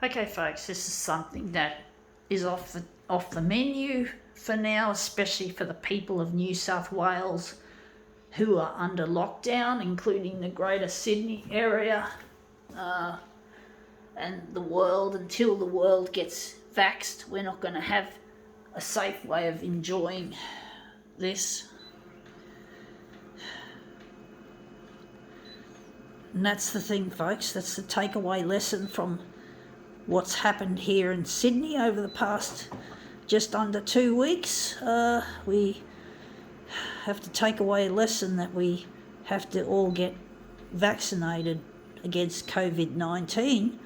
Okay, folks, this is something that is off the menu for now, especially for the people of New South Wales who are under lockdown, including the Greater Sydney area, and the world. Until the world gets vaxxed, we're not going to have a safe way of enjoying this. And that's the thing, folks. That's the takeaway lesson from what's happened here in Sydney over the past just under 2 weeks. We have to take away a lesson that we have to all get vaccinated against COVID-19.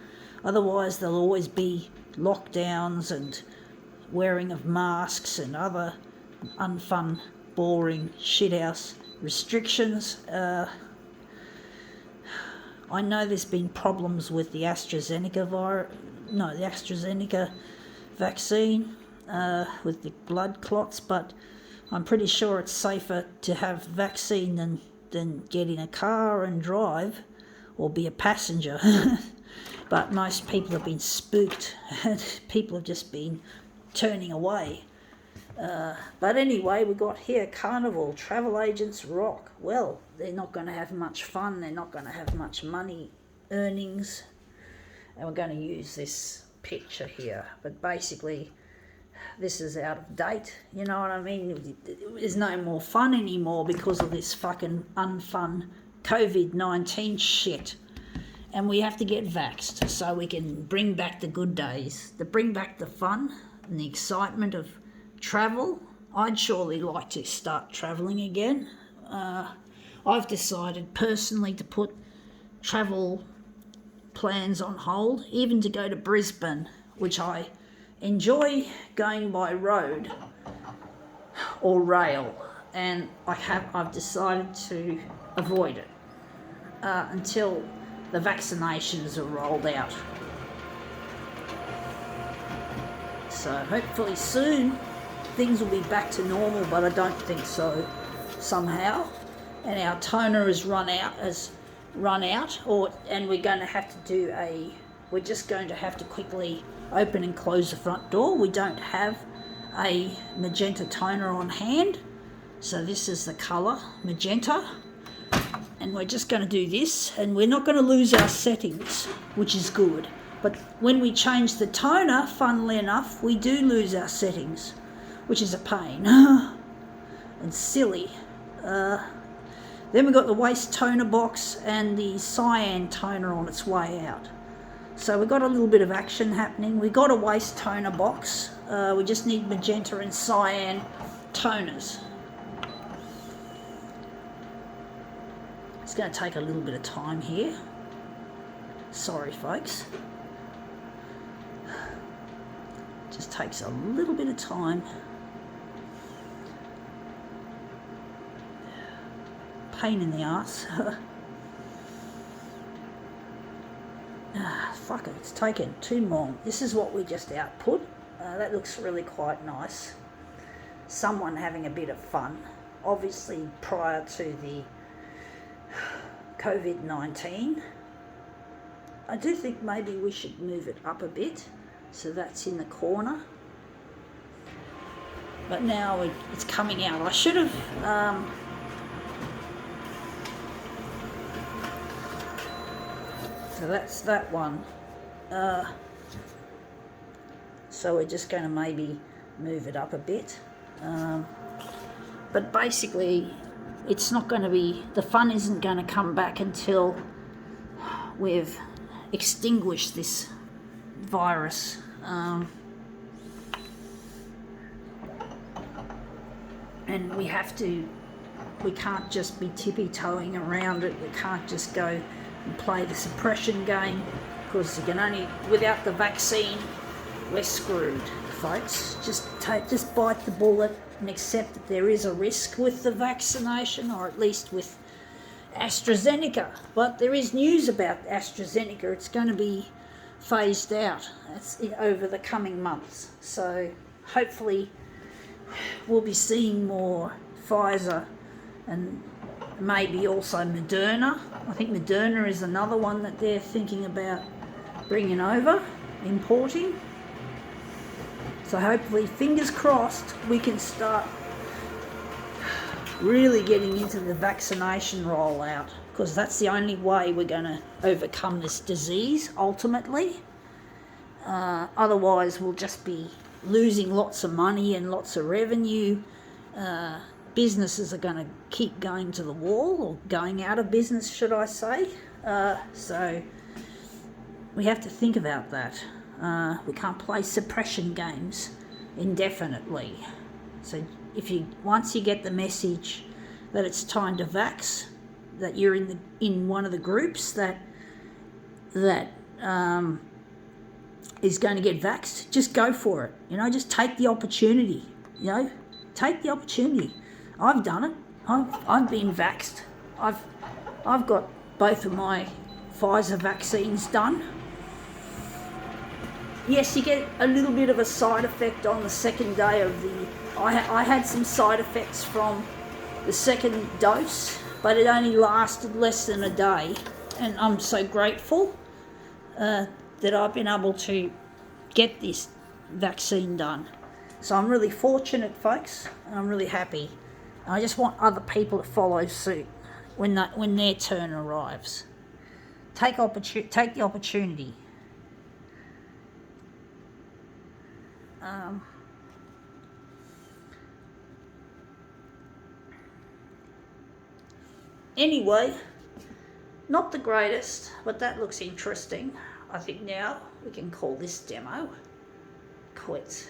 Otherwise, there'll always be lockdowns and wearing of masks and other unfun, boring, shithouse restrictions. I know there's been problems with the AstraZeneca vaccine with the blood clots, but I'm pretty sure it's safer to have vaccine than get in a car and drive or be a passenger. But most people have been spooked and people have just been turning away. But anyway, we got here Carnival, travel agents rock. Well, they're not going to have much fun, they're not going to have much money earnings, and we're going to use this picture here. But basically, this is out of date, you know what I mean? There's no more fun anymore because of this fucking unfun COVID-19 shit. And we have to get vaxxed so we can bring back the good days, to bring back the fun and the excitement of travel. I'd surely like to start travelling again. I've decided personally to put travel plans on hold, even to go to Brisbane, which I enjoy going by road or rail, and I've decided to avoid it until the vaccinations are rolled out. So hopefully soon things will be back to normal, but I don't think so somehow. And our toner has run out, and we're going to have to we're just going to have to quickly open and close the front door. We don't have a magenta toner on hand, so this is the colour magenta, and we're just going to do this, and we're not going to lose our settings, which is good. But when we change the toner, funnily enough, we do lose our settings, which is a pain and silly. Then we've got the waste toner box and the cyan toner on its way out. So we've got a little bit of action happening. We've got a waste toner box. We just need magenta and cyan toners. It's going to take a little bit of time here. Sorry, folks. Just takes a little bit of time. Pain in the ass. Fuck it, it's taken too long. This is what we just output. That looks really quite nice. Someone having a bit of fun. Obviously prior to the COVID-19. I do think maybe we should move it up a bit, so that's in the corner. But now it's coming out. I should have so that's that one. So we're just going to maybe move it up a bit. But basically, it's not going to be, the fun isn't going to come back until we've extinguished this virus. And we can't just be tippy-toeing around it. We can't just go and play the suppression game, because you can only, without the vaccine, we're screwed, folks. Just bite the bullet and accept that there is a risk with the vaccination, or at least with AstraZeneca. But there is news about AstraZeneca. It's going to be phased out over the coming months. So hopefully we'll be seeing more Pfizer and maybe also Moderna. I think Moderna is another one that they're thinking about bringing over. importing. So hopefully, fingers crossed, we can start really getting into the vaccination rollout, because that's the only way we're going to overcome this disease ultimately. Otherwise, we'll just be losing lots of money and lots of revenue. Businesses are going to keep going to the wall, or going out of business, should I say. So we have to think about that. We can't play suppression games indefinitely. So once you get the message that it's time to vax, that you're in one of the groups that is going to get vaxxed, just go for it. Just take the opportunity. Take the opportunity. I've done it. I've been vaxxed. I've got both of my Pfizer vaccines done. Yes, you get a little bit of a side effect on the second day of I had some side effects from the second dose, but it only lasted less than a day. And I'm so grateful that I've been able to get this vaccine done. So I'm really fortunate, folks, and I'm really happy. And I just want other people to follow suit when their turn arrives. Take the opportunity. Anyway, not the greatest, but that looks interesting. I think now we can call this demo quits.